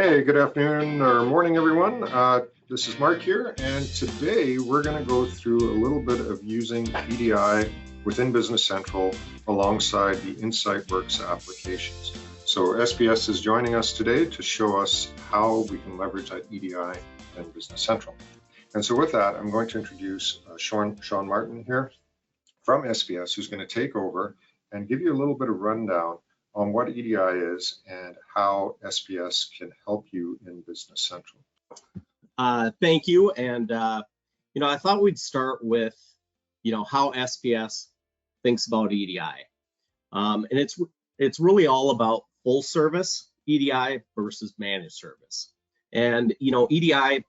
Hey, good afternoon or morning, everyone. This is Mark here, and today we're going to go through a little bit of using EDI within Business Central alongside the InsightWorks applications. So SPS is joining us today to show us how we can leverage that EDI in Business Central. And so with that, I'm going to introduce Sean Martin here from SPS, who's going to take over and give you a little bit of rundown on what EDI is and how SPS can help you in Business Central. Thank you. And, I thought we'd start with, how SPS thinks about EDI. And it's really all about full service EDI versus managed service. And, EDI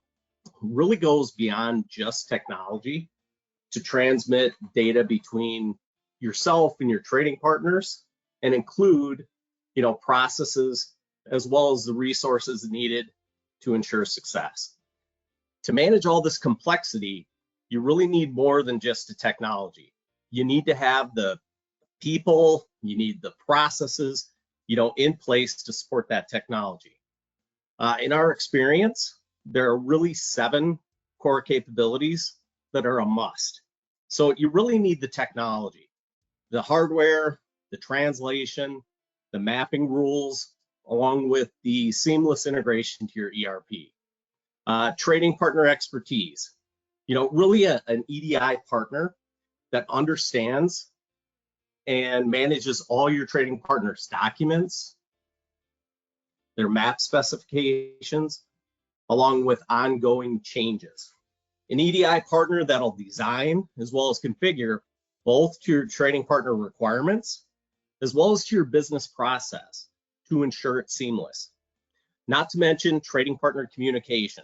really goes beyond just technology to transmit data between yourself and your trading partners and include, processes as well as the resources needed to ensure success. To manage all this complexity, you really need more than just the technology. You need to have the people, you need the processes, in place to support that technology. In our experience, there are really 7 core capabilities that are a must. So you really need the technology, the hardware, the translation, the mapping rules, along with the seamless integration to your ERP. Trading partner expertise, really an EDI partner that understands and manages all your trading partners' documents, their map specifications, along with ongoing changes. An EDI partner that'll design as well as configure both to your trading partner requirements as well as to your business process to ensure it's seamless. Not to mention trading partner communication,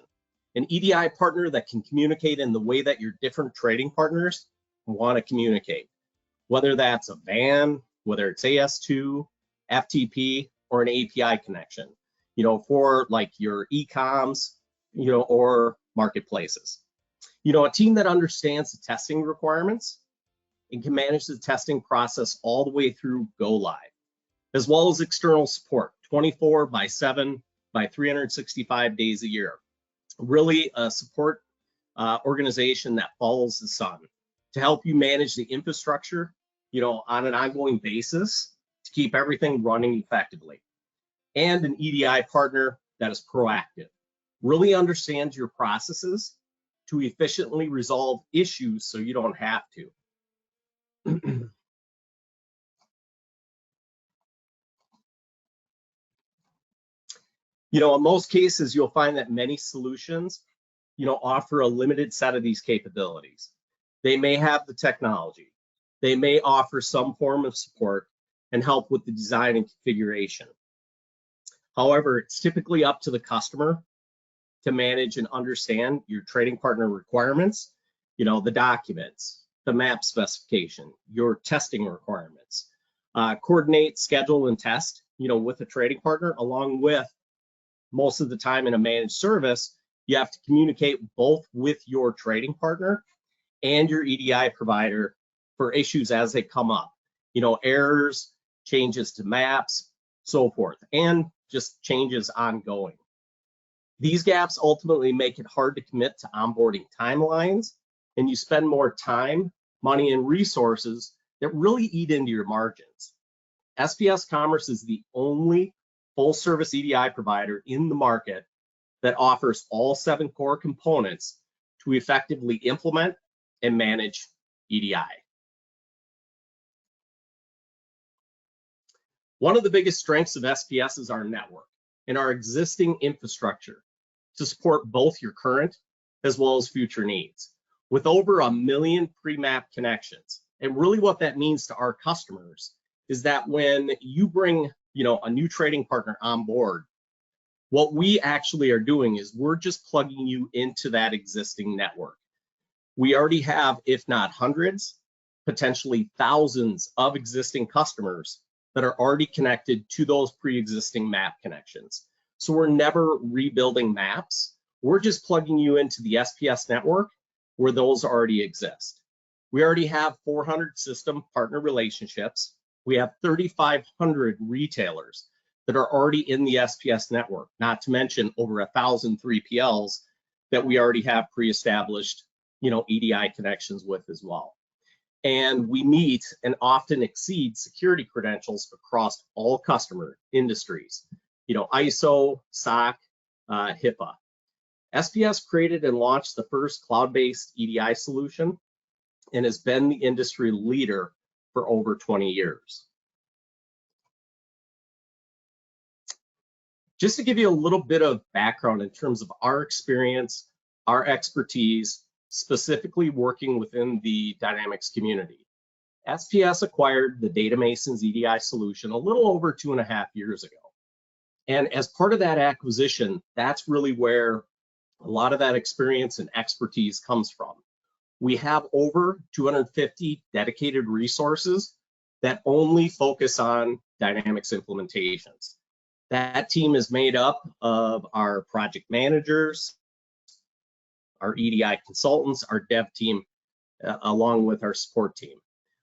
an EDI partner that can communicate in the way that your different trading partners want to communicate, whether that's a VAN, whether it's AS2, FTP, or an API connection, for like your e-coms, or marketplaces. A team that understands the testing requirements and can manage the testing process all the way through go live, as well as external support 24/7 by 365 days a year. Really a support organization that follows the sun to help you manage the infrastructure, on an ongoing basis to keep everything running effectively. And an EDI partner that is proactive, really understands your processes to efficiently resolve issues so you don't have to. In most cases, you'll find that many solutions, offer a limited set of these capabilities. They may have the technology. They may offer some form of support and help with the design and configuration. However, it's typically up to the customer to manage and understand your trading partner requirements, the documents, the map specification, your testing requirements, coordinate, schedule, and test, with a trading partner, along with most of the time in a managed service, you have to communicate both with your trading partner and your EDI provider for issues as they come up, errors, changes to maps, so forth, and just changes ongoing. These gaps ultimately make it hard to commit to onboarding timelines, and you spend more time, money, and resources that really eat into your margins. SPS Commerce is the only full service EDI provider in the market that offers all 7 core components to effectively implement and manage EDI. One of the biggest strengths of SPS is our network and our existing infrastructure to support both your current as well as future needs, with over 1 million pre-map connections. And really what that means to our customers is that when you bring, a new trading partner on board, what we actually are doing is we're just plugging you into that existing network. We already have, if not hundreds, potentially thousands of existing customers that are already connected to those pre-existing map connections. So we're never rebuilding maps. We're just plugging you into the SPS network where those already exist. We already have 400 system partner relationships. We have 3,500 retailers that are already in the SPS network, not to mention over 1,000 3PLs that we already have pre-established, EDI connections with as well. And we meet and often exceed security credentials across all customer industries, ISO, SOC, HIPAA. SPS created and launched the first cloud-based EDI solution and has been the industry leader for over 20 years. Just to give you a little bit of background in terms of our experience, our expertise, specifically working within the Dynamics community. SPS acquired the Data Masons EDI solution a little over 2.5 years ago. And as part of that acquisition, that's really where a lot of that experience and expertise comes from. We have over 250 dedicated resources that only focus on Dynamics implementations. That team is made up of our project managers, our EDI consultants, our dev team, along with our support team.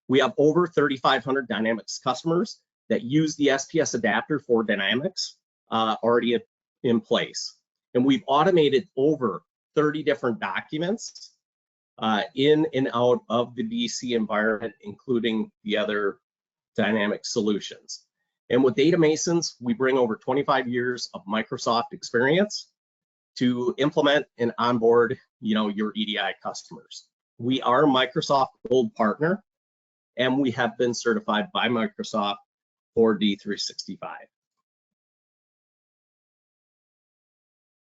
We have over 3,500 Dynamics customers that use the SPS adapter for Dynamics already in place. And we've automated over 30 different documents in and out of the BC environment, including the other Dynamics solutions. And with Data Masons, we bring over 25 years of Microsoft experience to implement and onboard, your EDI customers. We are a Microsoft Gold partner, and we have been certified by Microsoft for D365.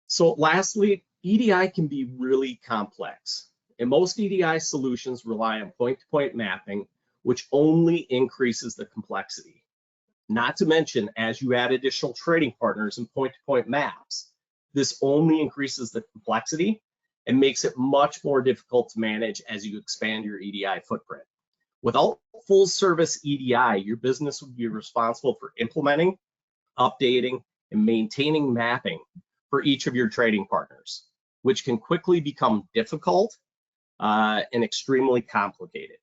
So lastly, EDI can be really complex, and most EDI solutions rely on point-to-point mapping, which only increases the complexity. Not to mention, as you add additional trading partners and point-to-point maps, this only increases the complexity and makes it much more difficult to manage as you expand your EDI footprint. Without full service EDI, your business would be responsible for implementing, updating, and maintaining mapping for each of your trading partners, which can quickly become difficult and extremely complicated.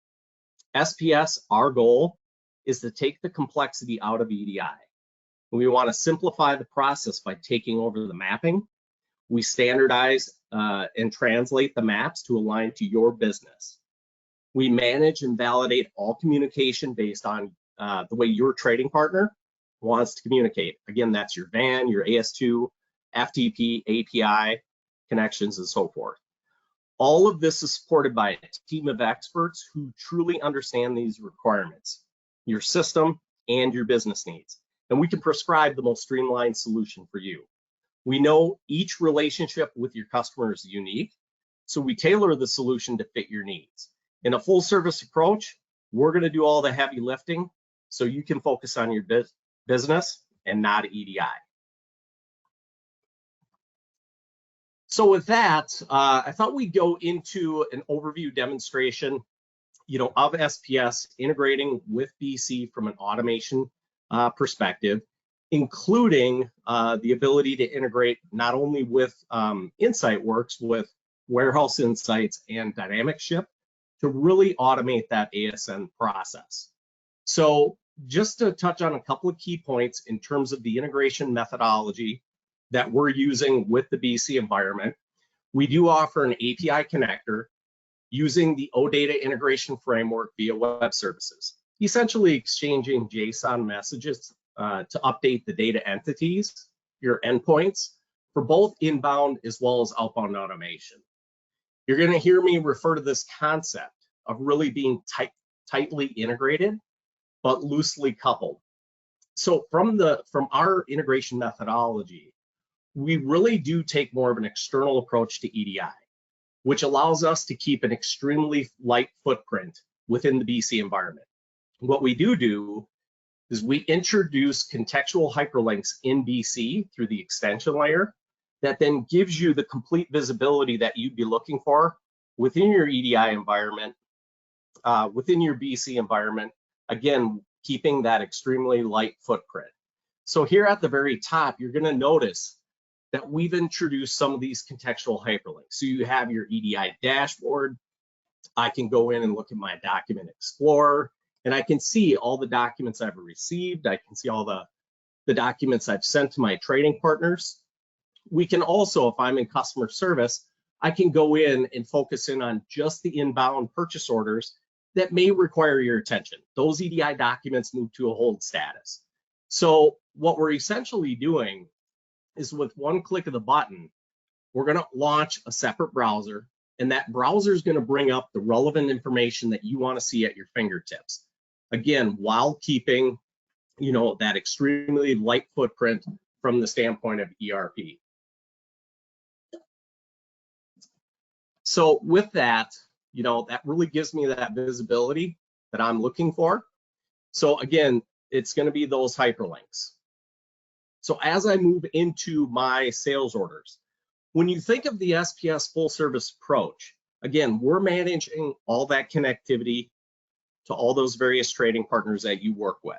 SPS, our goal is to take the complexity out of EDI. We want to simplify the process by taking over the mapping. We standardize and translate the maps to align to your business. We manage and validate all communication based on the way your trading partner wants to communicate. Again, that's your VAN, your AS2, FTP, API connections, and so forth. All of this is supported by a team of experts who truly understand these requirements, your system, and your business needs. And we can prescribe the most streamlined solution for you. We know each relationship with your customer is unique, so we tailor the solution to fit your needs. In a full service approach, we're going to do all the heavy lifting so you can focus on your business and not EDI. So with that, I thought we'd go into an overview demonstration, of SPS integrating with BC from an automation perspective, including the ability to integrate not only with InsightWorks, with Warehouse Insights and Dynamic Ship to really automate that ASN process. So just to touch on a couple of key points in terms of the integration methodology that we're using with the BC environment, we do offer an API connector using the OData integration framework via web services, essentially exchanging JSON messages to update the data entities, your endpoints, for both inbound as well as outbound automation. You're going to hear me refer to this concept of really being tightly integrated, but loosely coupled. So from our integration methodology, we really do take more of an external approach to EDI, which allows us to keep an extremely light footprint within the BC environment. What we do is we introduce contextual hyperlinks in BC through the extension layer that then gives you the complete visibility that you'd be looking for within your EDI environment, within your BC environment, again, keeping that extremely light footprint. So here at the very top, you're going to notice that we've introduced some of these contextual hyperlinks. So you have your EDI dashboard. I can go in and look at my document explorer, and I can see all the documents I've received. I can see all the the documents I've sent to my trading partners. We can also, if I'm in customer service, I can go in and focus in on just the inbound purchase orders that may require your attention. Those EDI documents move to a hold status. So what we're essentially doing is with one click of the button, we're going to launch a separate browser, and that browser is going to bring up the relevant information that you want to see at your fingertips. Again, while keeping, that extremely light footprint from the standpoint of ERP. So with that, that really gives me that visibility that I'm looking for. So again, it's going to be those hyperlinks. So as I move into my sales orders, when you think of the SPS full service approach, again, we're managing all that connectivity to all those various trading partners that you work with.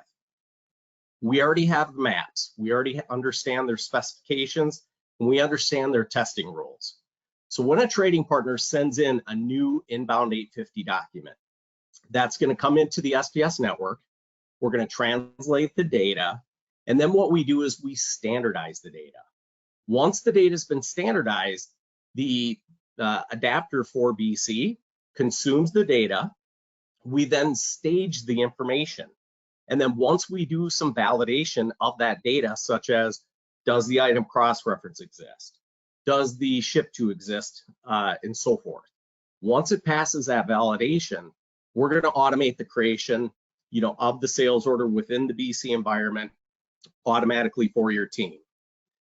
We already have maps. We already understand their specifications, and we understand their testing rules. So when a trading partner sends in a new inbound 850 document, that's going to come into the SPS network. We're going to translate the data, and then what we do is we standardize the data. Once the data has been standardized, the adapter for BC consumes the data. We then stage the information. And then once we do some validation of that data, such as does the item cross-reference exist? Does the ship to exist, and so forth. Once it passes that validation, we're going to automate the creation, of the sales order within the BC environment automatically for your team.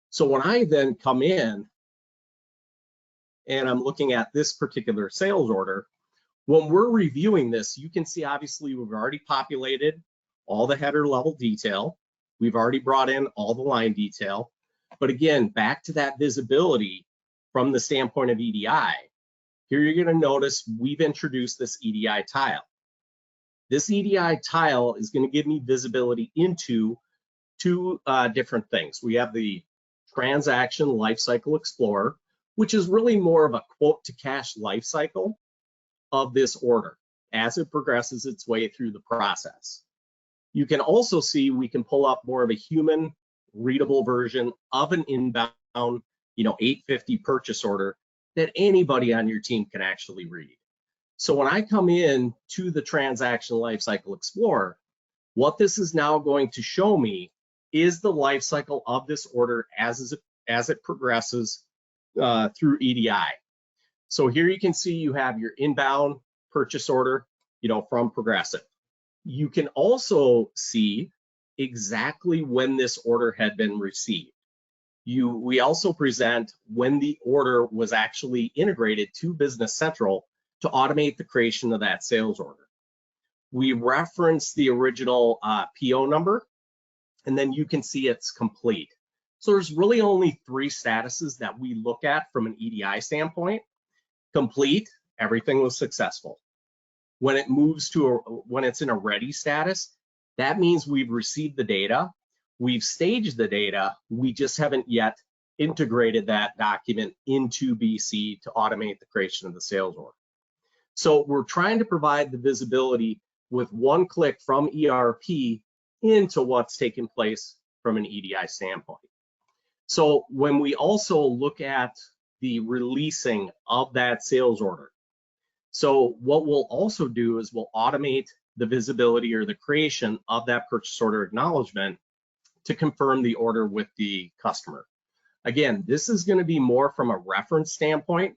So when I then come in and I'm looking at this particular sales order, when we're reviewing this, you can see obviously we've already populated all the header level detail. We've already brought in all the line detail. But again, back to that visibility from the standpoint of EDI, here you're going to notice we've introduced this EDI tile. This EDI tile is going to give me visibility into two different things. We have the Transaction Lifecycle Explorer, which is really more of a quote to cash lifecycle of this order as it progresses its way through the process. You can also see we can pull up more of a human readable version of an inbound, 850 purchase order that anybody on your team can actually read. So when I come in to the Transaction Lifecycle Explorer, what this is now going to show me is the life cycle of this order as it progresses through EDI. So here you can see you have your inbound purchase order, from Progressive. You can also see exactly when this order had been received. We also present when the order was actually integrated to Business Central to automate the creation of that sales order. We reference the original PO number, and then you can see it's complete. So there's really only three statuses that we look at from an EDI standpoint. Complete, everything was successful. When it moves to when it's in a ready status, that means we've received the data, we've staged the data, we just haven't yet integrated that document into BC to automate the creation of the sales order. So we're trying to provide the visibility with one click from ERP into what's taking place from an EDI standpoint. So when we also look at the releasing of that sales order, so what we'll also do is we'll automate the visibility or the creation of that purchase order acknowledgement to confirm the order with the customer. Again, this is going to be more from a reference standpoint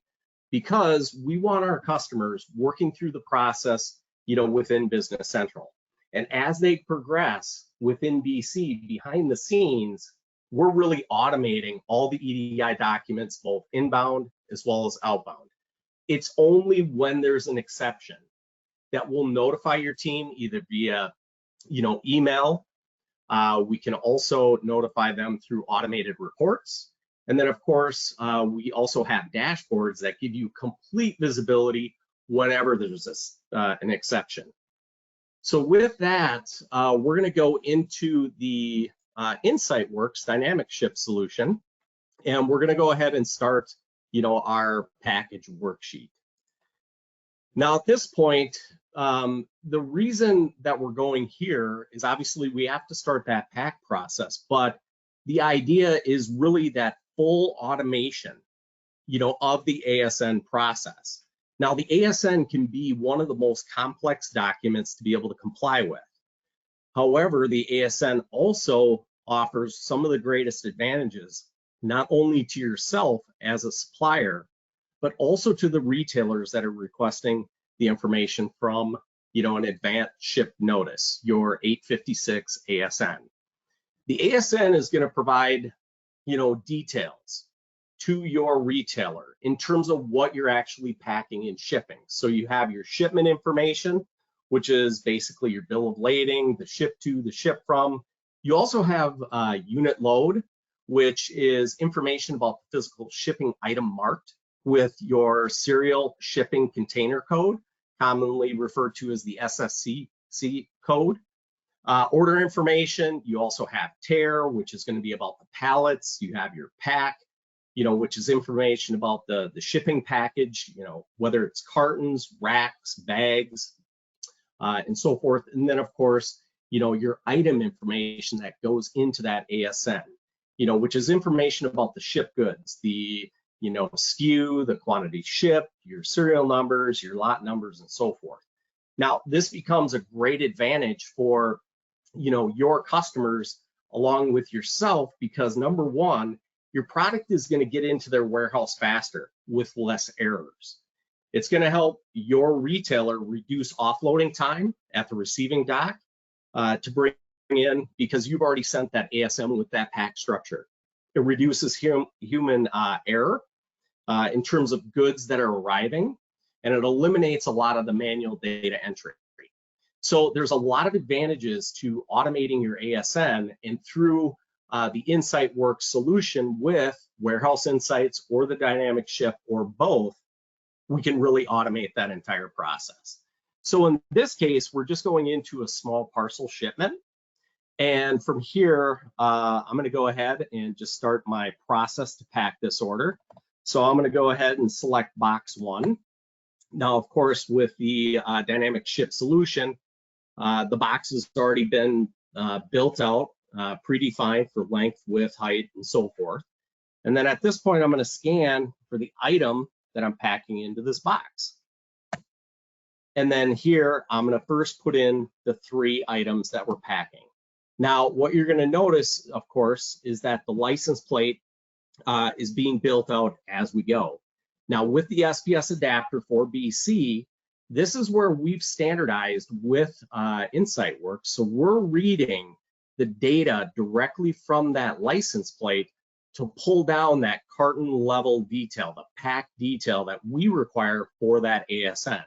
because we want our customers working through the process, within Business Central. And as they progress within BC behind the scenes, we're really automating all the EDI documents, both inbound as well as outbound. It's only when there's an exception that we'll notify your team either via, email. We can also notify them through automated reports. And then of course, we also have dashboards that give you complete visibility whenever there's an exception. So with that, we're going to go into the InsightWorks dynamic ship solution, and we're going to go ahead and start, our package worksheet. Now at this point, the reason that we're going here is obviously we have to start that pack process, but the idea is really that full automation, of the ASN process. Now, the ASN can be one of the most complex documents to be able to comply with. However, the ASN also offers some of the greatest advantages, not only to yourself as a supplier, but also to the retailers that are requesting the information from, an advanced ship notice, your 856 ASN. The ASN is going to provide, details to your retailer in terms of what you're actually packing and shipping. So you have your shipment information, which is basically your bill of lading, the ship to, the ship from. You also have unit load, which is information about the physical shipping item marked with your serial shipping container code, commonly referred to as the SSC code. Order information, you also have tear, which is going to be about the pallets. You have your pack, which is information about the shipping package, whether it's cartons, racks, bags, and so forth. And then, of course, your item information that goes into that ASN, which is information about the shipped goods, the SKU, the quantity shipped, your serial numbers, your lot numbers, and so forth. Now, this becomes a great advantage for, your customers along with yourself, because number one, your product is going to get into their warehouse faster with less errors. It's going to help your retailer reduce offloading time at the receiving dock to bring in, because you've already sent that ASN with that pack structure. It reduces human error in terms of goods that are arriving, and it eliminates a lot of the manual data entry. So there's a lot of advantages to automating your ASN, and through the InsightWorks solution with Warehouse Insights or the Dynamic Ship or both, we can really automate that entire process. So in this case, we're just going into a small parcel shipment. And from here, I'm going to go ahead and just start my process to pack this order. So I'm going to go ahead and select box 1. Now, of course, with the Dynamic Ship solution, the box has already been built out, predefined for length, width, height, and so forth. And then at this point, I'm going to scan for the item that I'm packing into this box. And then here, I'm going to first put in the 3 items that we're packing. Now, what you're going to notice, of course, is that the license plate is being built out as we go. Now, with the SPS adapter for BC, this is where we've standardized with InsightWorks. So we're reading the data directly from that license plate to pull down that carton level detail, the pack detail that we require for that ASN.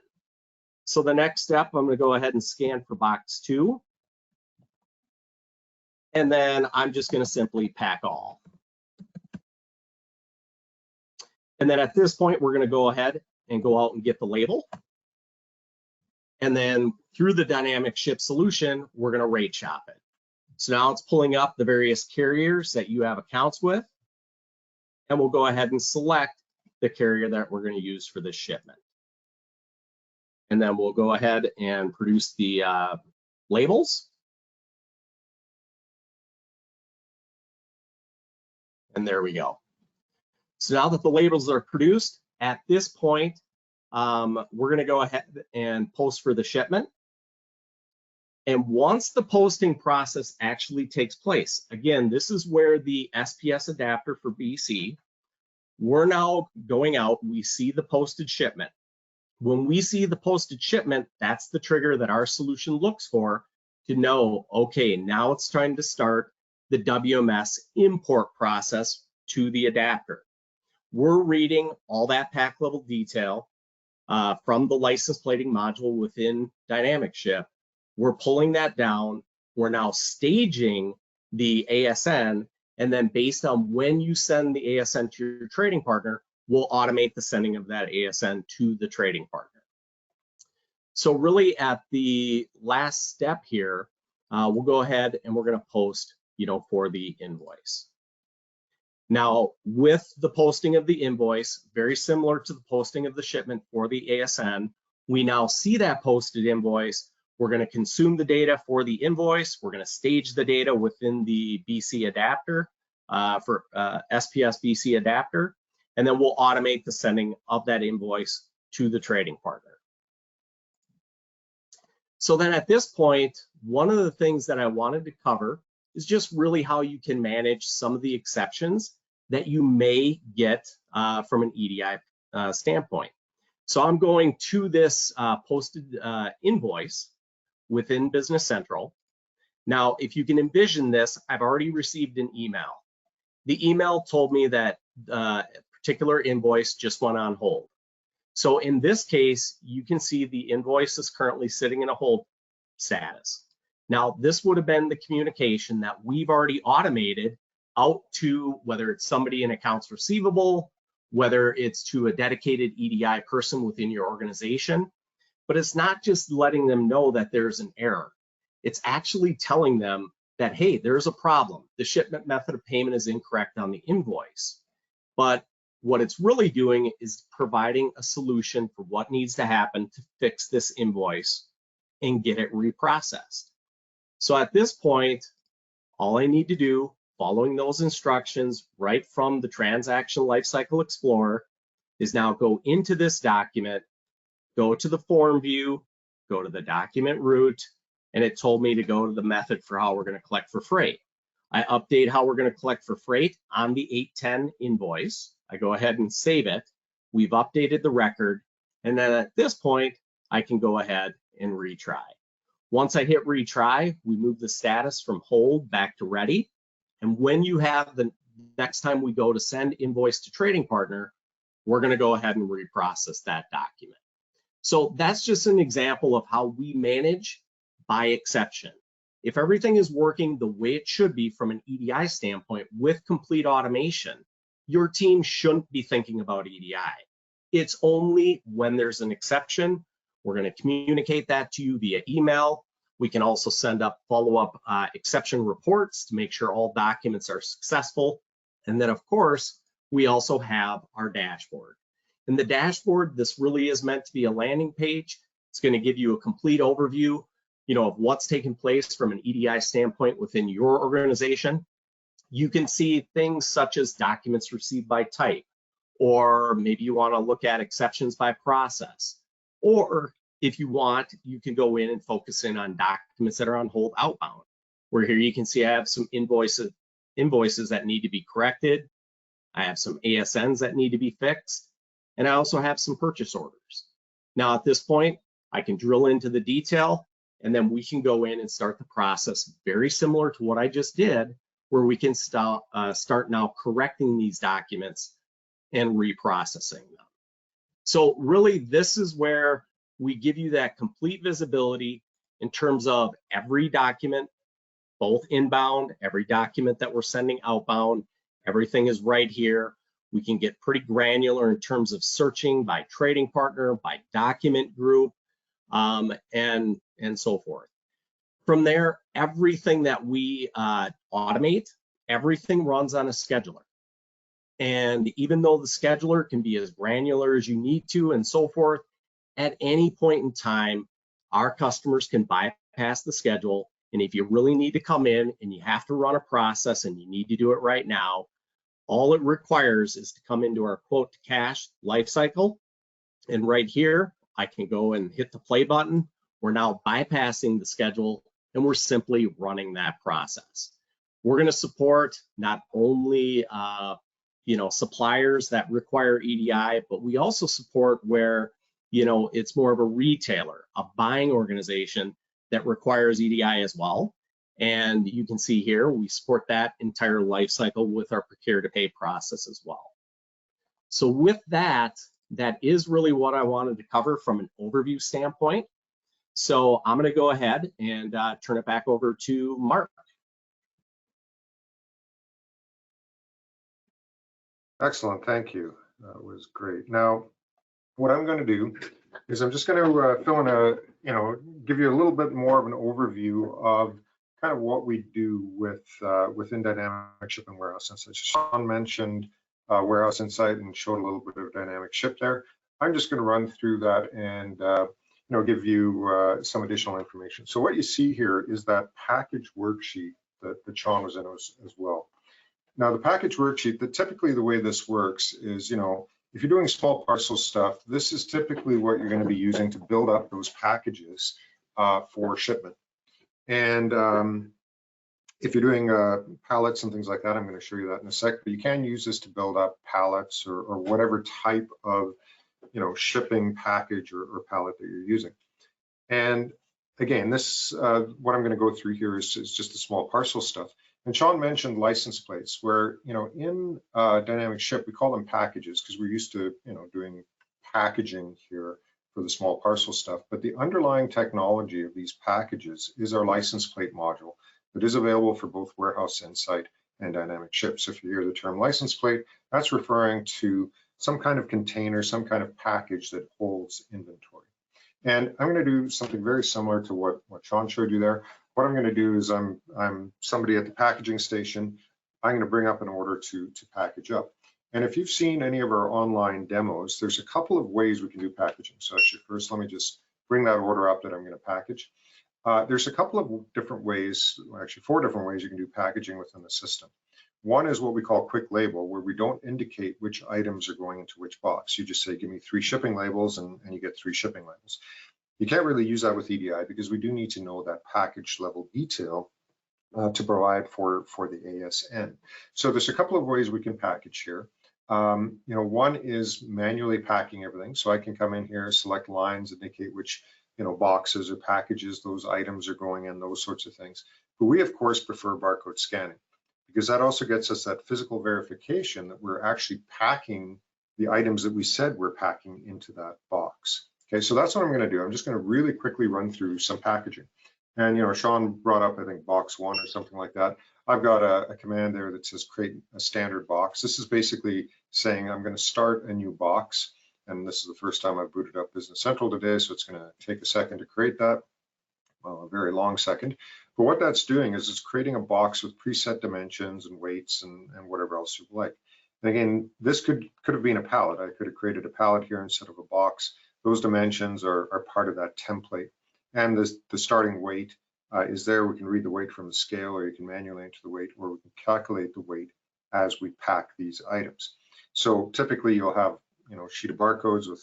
So the next step, I'm going to go ahead and scan for box 2. And then I'm just going to simply pack all. And then at this point, we're going to go ahead and go out and get the label. And then through the Dynamic Ship solution, we're going to rate shop it. So now it's pulling up the various carriers that you have accounts with. And we'll go ahead and select the carrier that we're going to use for this shipment. And then we'll go ahead and produce the labels. And there we go. So now that the labels are produced, at this point, we're going to go ahead and post for the shipment. And once the posting process actually takes place, again, this is where the SPS adapter for BC, we're now going out, we see the posted shipment. When we see the posted shipment, that's the trigger that our solution looks for to know, okay, now it's time to start the WMS import process to the adapter. We're reading all that pack level detail from the license plating module within Dynamic Ship. We're pulling that down. We're now staging the ASN, and then based on when you send the ASN to your trading partner, we'll automate the sending of that ASN to the trading partner. So really at the last step here, we'll go ahead and we're going to post, for the invoice. Now, with the posting of the invoice, very similar to the posting of the shipment for the ASN, We now see that posted invoice. We're going to consume the data for the invoice. We're going to stage the data within the BC adapter for SPS BC adapter, and then we'll automate the sending of that invoice to the trading partner. So then at this point, one of the things that I wanted to cover is just really how you can manage some of the exceptions that you may get from an EDI standpoint. So I'm going to this posted invoice within Business Central. Now, if you can envision this, I've already received an email. The email told me that a particular invoice just went on hold. So in this case, you can see the invoice is currently sitting in a hold status. Now, this would have been the communication that we've already automated out to, whether it's somebody in accounts receivable, whether it's to a dedicated EDI person within your organization. But it's not just letting them know that there's an error. It's actually telling them that, hey, there's a problem. The shipment method of payment is incorrect on the invoice. But what it's really doing is providing a solution for what needs to happen to fix this invoice and get it reprocessed. So at this point, all I need to do, following those instructions right from the Transaction Lifecycle Explorer, is now go into this document, go to the form view, go to the document root, and it told me to go to the method for how we're going to collect for freight. I update how we're going to collect for freight on the 810 invoice. I go ahead and save it. We've updated the record. And then at this point, I can go ahead and retry. Once I hit retry, we move the status from hold back to ready. And when you have the next time we go to send invoice to trading partner, we're going to go ahead and reprocess that document. So that's just an example of how we manage by exception. If everything is working the way it should be from an EDI standpoint with complete automation, your team shouldn't be thinking about EDI. It's only when there's an exception. We're going to communicate that to you via email. We can also send up follow-up exception reports to make sure all documents are successful. And then, of course, we also have our dashboard. In the dashboard, this really is meant to be a landing page. It's going to give you a complete overview, of what's taking place from an EDI standpoint within your organization. You can see things such as documents received by type, or maybe you want to look at exceptions by process, or if you want, you can go in and focus in on documents that are on hold outbound, where here you can see I have some invoices that need to be corrected. I have some ASNs that need to be fixed, and I also have some purchase orders. Now at this point, I can drill into the detail, and then we can go in and start the process very similar to what I just did, where we can start now correcting these documents and reprocessing them. So really, this is where we give you that complete visibility in terms of every document, both inbound, every document that we're sending outbound, everything is right here. We can get pretty granular in terms of searching by trading partner, by document group, and so forth. From there, everything that we automate, everything runs on a scheduler. And even though the scheduler can be as granular as you need to and so forth, at any point in time, our customers can bypass the schedule. And if you really need to come in and you have to run a process and you need to do it right now, all it requires is to come into our quote to cash lifecycle. And right here, I can go and hit the play button. We're now bypassing the schedule and we're simply running that process. We're going to support not only suppliers that require EDI, but we also support where it's more of a retailer, a buying organization that requires EDI as well. And you can see here we support that entire life cycle with our procure to pay process as well. So with that, that is really what I wanted to cover from an overview standpoint. So I'm going to go ahead and turn it back over to Mark. Excellent, thank you. That was great. Now, what I'm going to do is I'm just going to fill in give you a little bit more of an overview of kind of what we do with within Dynamic Ship and Warehouse Insight. Sean mentioned Warehouse Insight and showed a little bit of Dynamic Ship there. I'm just going to run through that and give you some additional information. So what you see here is that package worksheet that Sean was in as well. Now the package worksheet, typically the way this works is, if you're doing small parcel stuff, this is typically what you're going to be using to build up those packages for shipment. And if you're doing pallets and things like that, I'm going to show you that in a sec, but you can use this to build up pallets or whatever type of shipping package or pallet that you're using. And again, this what I'm going to go through here is just the small parcel stuff. And Sean mentioned license plates, where in Dynamic Ship we call them packages because we're used to doing packaging here for the small parcel stuff. But the underlying technology of these packages is our license plate module that is available for both Warehouse Insight and Dynamic Ship. So if you hear the term license plate, that's referring to some kind of container, some kind of package that holds inventory. And I'm going to do something very similar to what Sean showed you there. What I'm going to do is I'm somebody at the packaging station. I'm going to bring up an order to package up. And if you've seen any of our online demos, there's a couple of ways we can do packaging. So actually first, let me just bring that order up that I'm going to package. There's a couple of different ways, actually 4 different ways you can do packaging within the system. One is what we call quick label, where we don't indicate which items are going into which box. You just say, give me 3 shipping labels, and you get 3 shipping labels. You can't really use that with EDI because we do need to know that package level detail to provide for the ASN. So there's a couple of ways we can package here. One is manually packing everything. So I can come in here, select lines, indicate which boxes or packages those items are going in, those sorts of things. But we, of course, prefer barcode scanning because that also gets us that physical verification that we're actually packing the items that we said we're packing into that box. Okay, so that's what I'm going to do. I'm just going to really quickly run through some packaging. And, Sean brought up, I think, box 1 or something like that. I've got a command there that says create a standard box. This is basically saying I'm going to start a new box. And this is the first time I've booted up Business Central today, so it's going to take a second to create that. Well, a very long second. But what that's doing is it's creating a box with preset dimensions and weights and whatever else you like. And again, this could have been a pallet. I could have created a pallet here instead of a box. Those dimensions are part of that template. And the starting weight is there. We can read the weight from the scale, or you can manually enter the weight, or we can calculate the weight as we pack these items. So typically you'll have sheet of barcodes with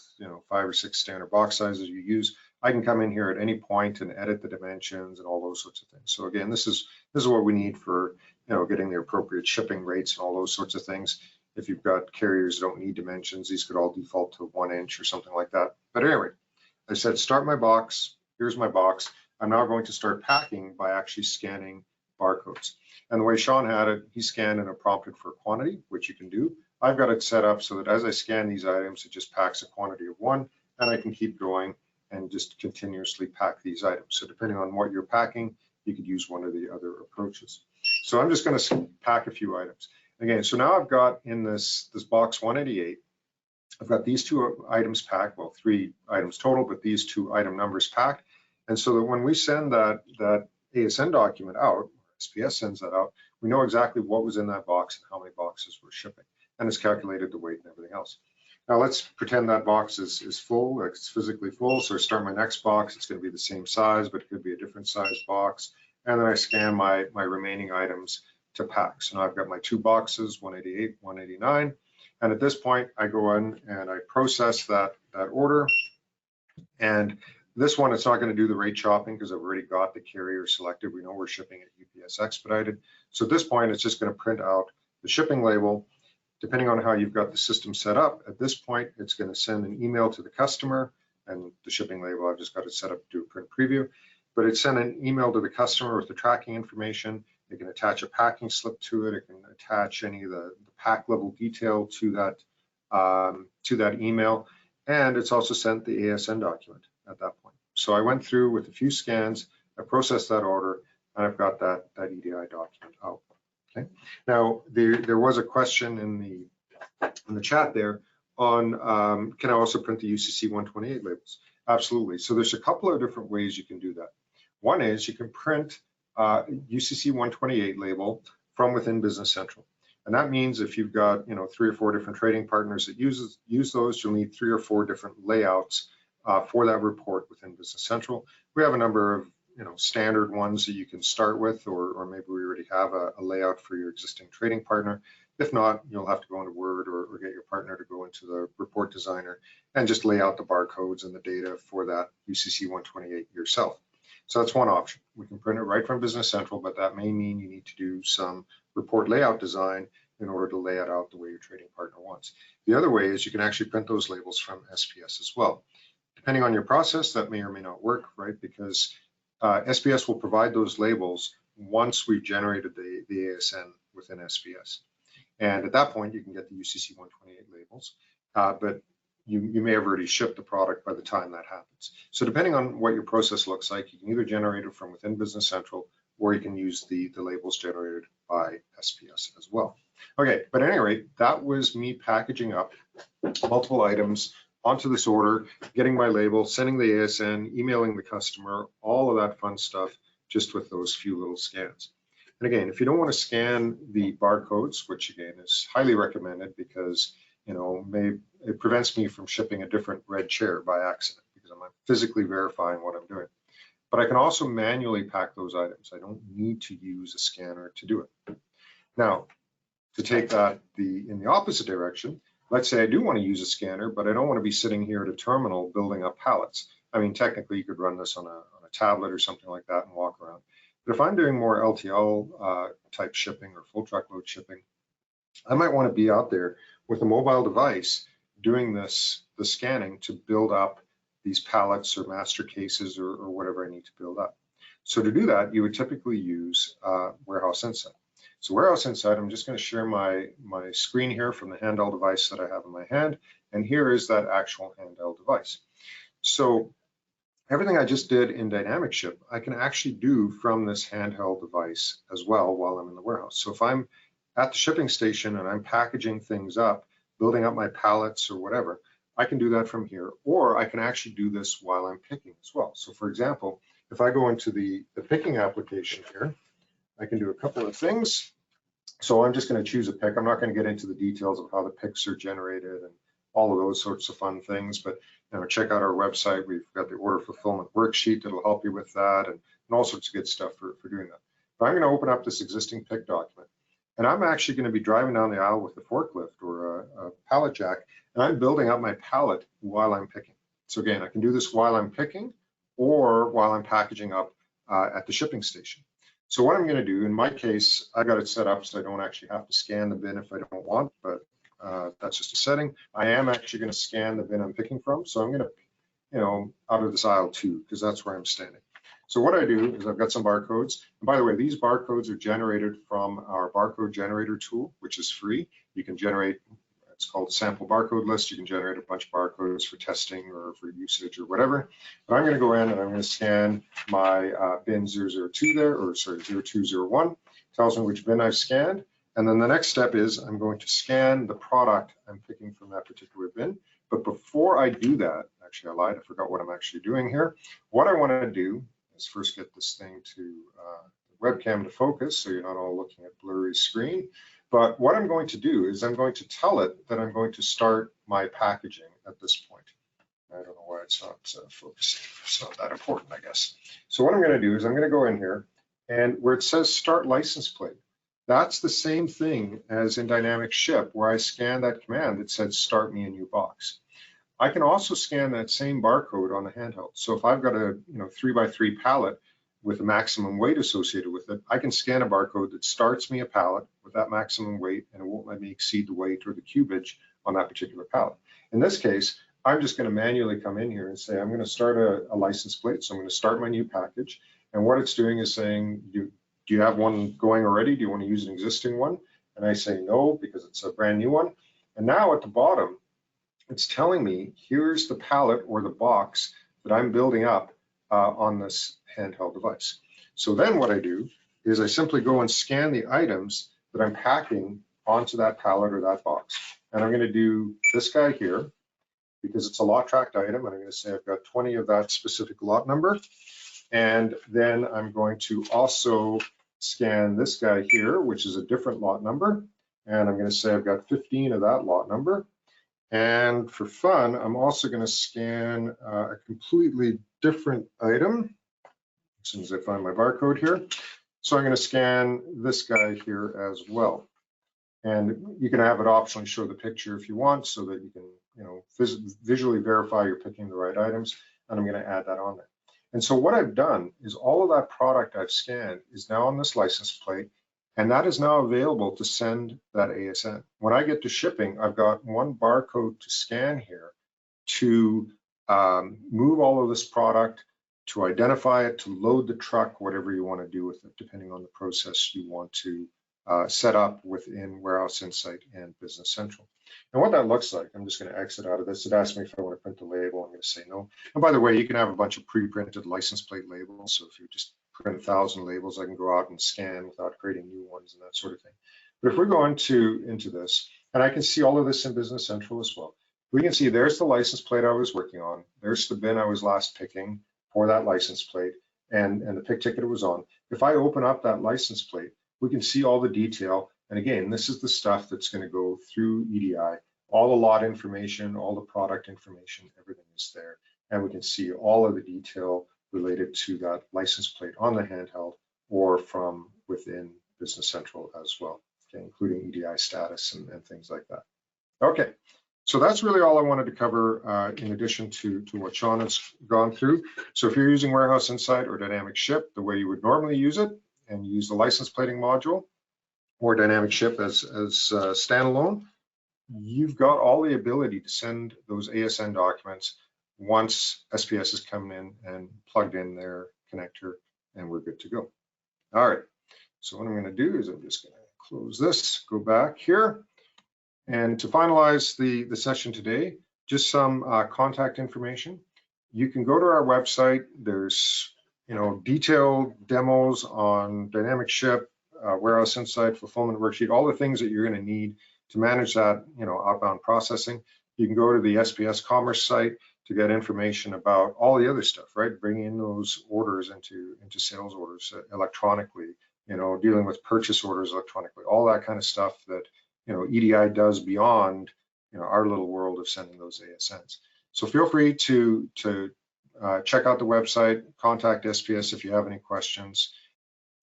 5 or 6 standard box sizes you use. I can come in here at any point and edit the dimensions and all those sorts of things. So again, this is what we need for getting the appropriate shipping rates and all those sorts of things. If you've got carriers that don't need dimensions, these could all default to 1 inch or something like that. But anyway, I said start my box. Here's my box. I'm now going to start packing by actually scanning barcodes. And the way Sean had it, he scanned and it prompted for quantity, which you can do. I've got it set up so that as I scan these items, it just packs a quantity of 1, and I can keep going and just continuously pack these items. So depending on what you're packing, you could use one of the other approaches. So I'm just going to pack a few items. Again, so now I've got in this box 188, I've got these 2 items packed, well, 3 items total, but these 2 item numbers packed. And so that when we send that ASN document out, SPS sends that out, we know exactly what was in that box and how many boxes we're shipping. And it's calculated the weight and everything else. Now let's pretend that box is full, like it's physically full. So I start my next box, it's going to be the same size, but it could be a different size box. And then I scan my remaining items to pack. So now I've got my 2 boxes, 188, 189. And at this point, I go in and I process that order. And this one, it's not going to do the rate shopping because I've already got the carrier selected. We know we're shipping at UPS expedited. So at this point, it's just going to print out the shipping label. Depending on how you've got the system set up, at this point, it's going to send an email to the customer, and the shipping label, I've just got it set up to do a print preview, but it sent an email to the customer with the tracking information. It can attach a packing slip to it. It can attach any of the pack level detail to that email, and it's also sent the ASN document at that point. So I went through with a few scans, I processed that order, and I've got that EDI document out. Okay. Now there was a question in the chat there on can I also print the UCC 128 labels? Absolutely. So there's a couple of different ways you can do that. One is you can print UCC 128 label from within Business Central, and that means if you've got 3 or 4 different trading partners that use those, you'll need 3 or 4 different layouts for that report within Business Central. We have a number of standard ones that you can start with, or maybe we already have a layout for your existing trading partner. If not, you'll have to go into Word or get your partner to go into the report designer and just lay out the barcodes and the data for that UCC 128 yourself. So that's one option. We can print it right from Business Central, but that may mean you need to do some report layout design in order to lay it out the way your trading partner wants. The other way is you can actually print those labels from SPS as well. Depending on your process, that may or may not work, right? Because SPS will provide those labels once we've generated the ASN within SPS. And at that point, you can get the UCC 128 labels, but you may have already shipped the product by the time that happens. So depending on what your process looks like, you can either generate it from within Business Central, or you can use the labels generated by SPS as well. Okay, but at any rate, that was me packaging up multiple items onto this order, getting my label, sending the ASN, emailing the customer, all of that fun stuff, just with those few little scans. And again, if you don't want to scan the barcodes, which again is highly recommended because it prevents me from shipping a different red chair by accident because I'm physically verifying what I'm doing. But I can also manually pack those items. I don't need to use a scanner to do it. Now, to take that in the opposite direction, let's say I do want to use a scanner, but I don't want to be sitting here at a terminal building up pallets. I mean, technically you could run this on a tablet or something like that and walk around. But if I'm doing more LTL type shipping or full truckload shipping, I might want to be out there with a mobile device doing the scanning to build up these pallets or master cases or whatever I need to build up. So to do that, you would typically use Warehouse Insight. So Warehouse Insight, I'm just going to share my screen here from the handheld device that I have in my hand, and here is that actual handheld device. So everything I just did in Dynamic Ship, I can actually do from this handheld device as well while I'm in the warehouse. So if I'm at the shipping station and I'm packaging things up, building up my pallets or whatever, I can do that from here, or I can actually do this while I'm picking as well. So for example, if I go into the picking application here, I can do a couple of things. So I'm just going to choose a pick. I'm not going to get into the details of how the picks are generated and all of those sorts of fun things, but check out our website. We've got the order fulfillment worksheet that'll help you with that and all sorts of good stuff for doing that. But I'm going to open up this existing pick document, and I'm actually going to be driving down the aisle with a forklift or a pallet jack, and I'm building up my pallet while I'm picking. So again, I can do this while I'm picking or while I'm packaging up at the shipping station. So what I'm going to do, in my case, I got it set up so I don't actually have to scan the bin if I don't want, but that's just a setting. I am actually going to scan the bin I'm picking from. So I'm going to, out of this aisle 2, because that's where I'm standing. So what I do is I've got some barcodes. And by the way, these barcodes are generated from our barcode generator tool, which is free. You can generate, it's called a sample barcode list. You can generate a bunch of barcodes for testing or for usage or whatever. But I'm going to go in and I'm going to scan my bin 002 there, or sorry, 0201. Tells me which bin I've scanned. And then the next step is I'm going to scan the product I'm picking from that particular bin. But before I do that, actually I lied, I forgot what I'm actually doing here. What I want to do is first get this thing to the webcam to focus so you're not all looking at blurry screen. But what I'm going to do is I'm going to tell it that I'm going to start my packaging at this point. I don't know why it's not focusing. It's not that important, I guess. So what I'm going to do is I'm going to go in here, and where it says start license plate, that's the same thing as in Dynamic Ship, where I scanned that command that said start me a new box. I can also scan that same barcode on the handheld. So if I've got a 3x3 pallet with a maximum weight associated with it, I can scan a barcode that starts me a pallet with that maximum weight, and it won't let me exceed the weight or the cubage on that particular pallet. In this case, I'm just going to manually come in here and say I'm going to start a license plate. So I'm going to start my new package, and what it's doing is saying, do you have one going already? Do you want to use an existing one? And I say no, because it's a brand new one. And now at the bottom, it's telling me here's the pallet or the box that I'm building up on this handheld device. So then what I do is I simply go and scan the items that I'm packing onto that pallet or that box. And I'm going to do this guy here because it's a lot tracked item. And I'm going to say I've got 20 of that specific lot number. And then I'm going to also scan this guy here, which is a different lot number. And I'm going to say I've got 15 of that lot number. And for fun, I'm also going to scan a completely different item as soon as I find my barcode here. So I'm going to scan this guy here as well. And you can have it optionally show the picture if you want so that you can, visually verify you're picking the right items. And I'm going to add that on there. And so what I've done is all of that product I've scanned is now on this license plate, and that is now available to send that ASN. When I get to shipping, I've got one barcode to scan here to move all of this product, to identify it, to load the truck, whatever you want to do with it, depending on the process you want to set up within Warehouse Insight and Business Central. And what that looks like, I'm just going to exit out of this. It asks me if I want to print the label. I'm going to say no. And by the way, you can have a bunch of pre-printed license plate labels. So if you just print 1,000 labels, I can go out and scan without creating new ones and that sort of thing. But if we go into this, and I can see all of this in Business Central as well, we can see there's the license plate I was working on. There's the bin I was last picking for that license plate, and the pick ticket it was on. If I open up that license plate, we can see all the detail. And again, this is the stuff that's going to go through EDI. All the lot information, all the product information, everything is there. And we can see all of the detail related to that license plate on the handheld or from within Business Central as well, okay, including EDI status and things like that. Okay, so that's really all I wanted to cover in addition to what Sean has gone through. So if you're using Warehouse Insight or Dynamic Ship the way you would normally use it, and use the license plating module or Dynamic Ship as standalone, you've got all the ability to send those ASN documents once SPS is coming in and plugged in their connector, and we're good to go. All right, so what I'm going to do is I'm just going to close this, go back here, and to finalize the session today, just some contact information. You can go to our website. There's detailed demos on Dynamic Ship, Warehouse Insight, Fulfillment Worksheet, all the things that you're going to need to manage that, outbound processing. You can go to the SPS Commerce site to get information about all the other stuff, right? Bringing in those orders into sales orders electronically, dealing with purchase orders electronically, all that kind of stuff that, EDI does beyond, our little world of sending those ASNs. So feel free to check out the website, contact SPS if you have any questions.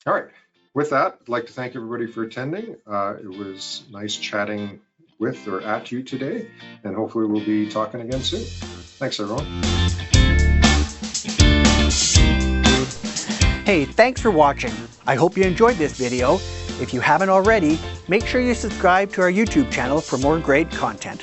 All right, with that, I'd like to thank everybody for attending. It was nice chatting with or at you today, and hopefully we'll be talking again soon. Thanks, everyone. Hey, thanks for watching. I hope you enjoyed this video. If you haven't already, make sure you subscribe to our YouTube channel for more great content.